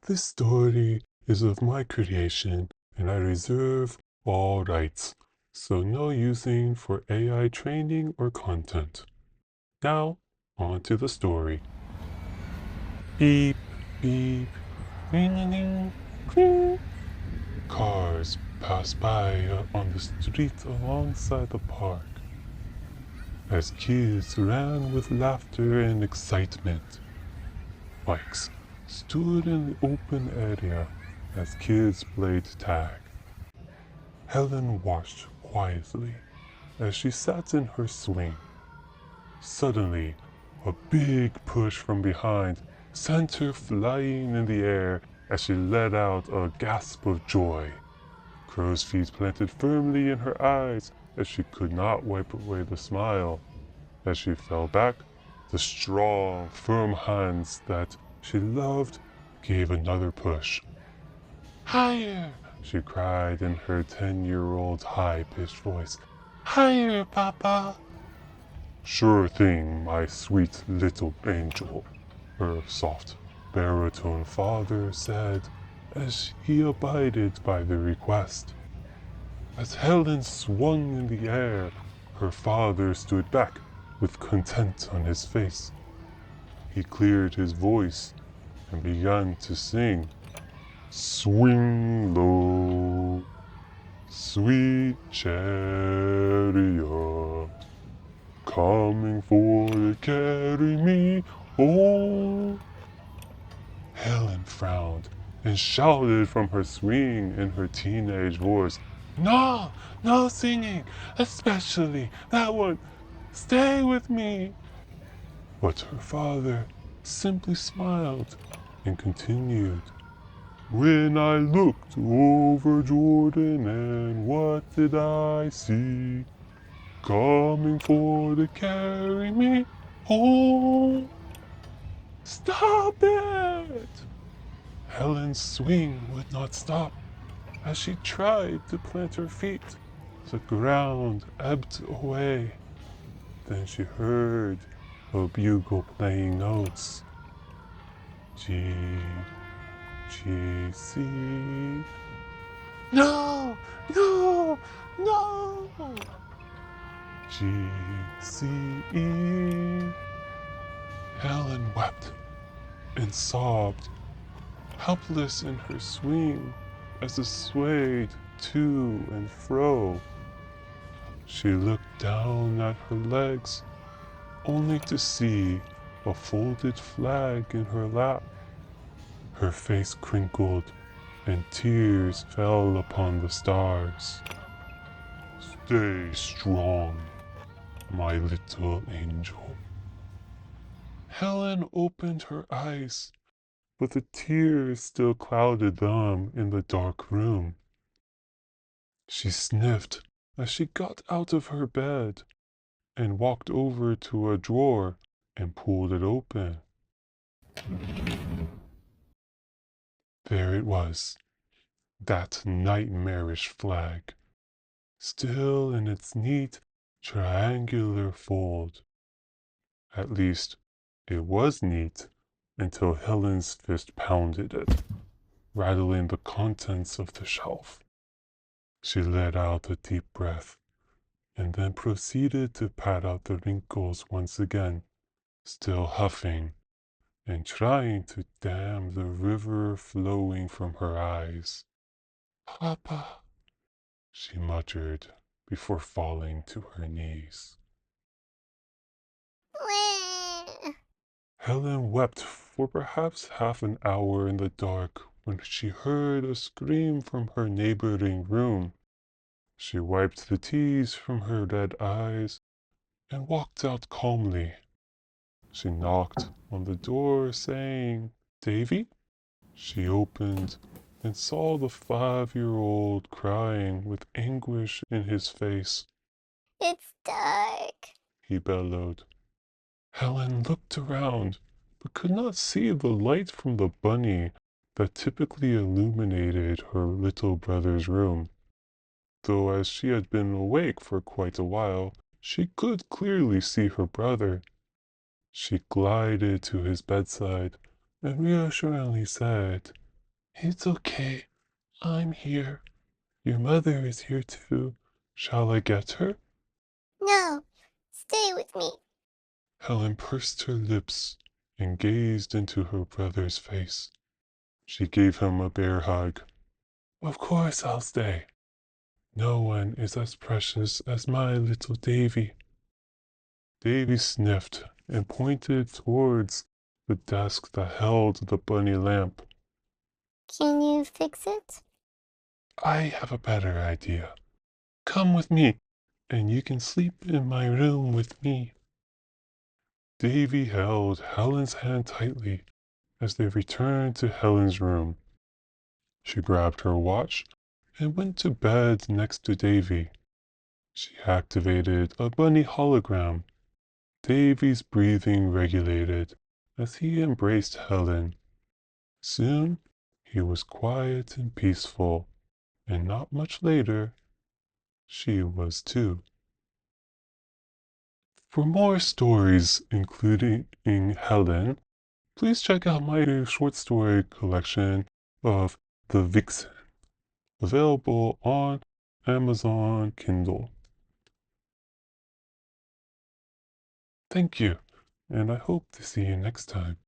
This story is of my creation, and I reserve all rights, so no using for AI training or content. Now, on to the story. Beep, beep, ring-a-ding, cling. Cars pass by on the street alongside the park as kids ran with laughter and excitement. Bikes stood in the open area as kids played tag. Helen watched quietly as she sat in her swing. Suddenly, a big push from behind sent her flying in the air as she let out a gasp of joy. Crow's feet planted firmly in her eyes as she could not wipe away the smile. As she fell back, the strong, firm hands that she loved gave another push. "Higher!" she cried in her 10-year-old high-pitched voice. "Higher, Papa!" "Sure thing, my sweet little angel," her soft baritone father said as he abided by the request. As Helen swung in the air, her father stood back with content on his face. He cleared his voice and began to sing. "Swing low, sweet chariot, coming for to carry me home." Helen frowned and shouted from her swing in her teenage voice, "No, no singing, especially that one. Stay with me." But her father simply smiled and continued. "When I looked over Jordan, and what did I see? Coming for to carry me home." "Stop it!" Helen's swing would not stop. As she tried to plant her feet, the ground ebbed away. Then she heard a bugle playing notes. G, G, C. "No! No! No!" G, C, E. Helen wept and sobbed, helpless in her swing as it swayed to and fro. She looked down at her legs, only to see a folded flag in her lap. Her face crinkled, and tears fell upon the stars. "Stay strong, my little angel." Helen opened her eyes, but the tears still clouded them in the dark room. She sniffed as she got out of her bed and walked over to a drawer and pulled it open. There it was, that nightmarish flag, still in its neat triangular fold. At least, it was neat until Helen's fist pounded it, rattling the contents of the shelf. She let out a deep breath, and then proceeded to pat out the wrinkles once again, still huffing and trying to dam the river flowing from her eyes. "Papa," she muttered before falling to her knees. Helen wept for perhaps half an hour in the dark when she heard a scream from her neighboring room. She wiped the tears from her red eyes and walked out calmly. She knocked on the door, saying, "Davy?" She opened and saw the 5-year-old crying with anguish in his face. "It's dark," he bellowed. Helen looked around, but could not see the light from the bunny that typically illuminated her little brother's room. Though as she had been awake for quite a while, she could clearly see her brother. She glided to his bedside and reassuringly said, "It's okay. I'm here. Your mother is here too. Shall I get her?" No, stay with me. Helen pursed her lips and gazed into her brother's face. She gave him a bear hug. "Of course I'll stay. No one is as precious as my little Davy." Davy sniffed and pointed towards the desk that held the bunny lamp. Can you fix it? "I have a better idea. Come with me, and you can sleep in my room with me." Davy held Helen's hand tightly as they returned to Helen's room. She grabbed her watch and went to bed next to Davy. She activated a bunny hologram. Davy's breathing regulated as he embraced Helen. Soon he was quiet and peaceful, and not much later, she was too. For more stories, including Helen, please check out my short story collection of The Vixen, available on Amazon Kindle. Thank you, and I hope to see you next time.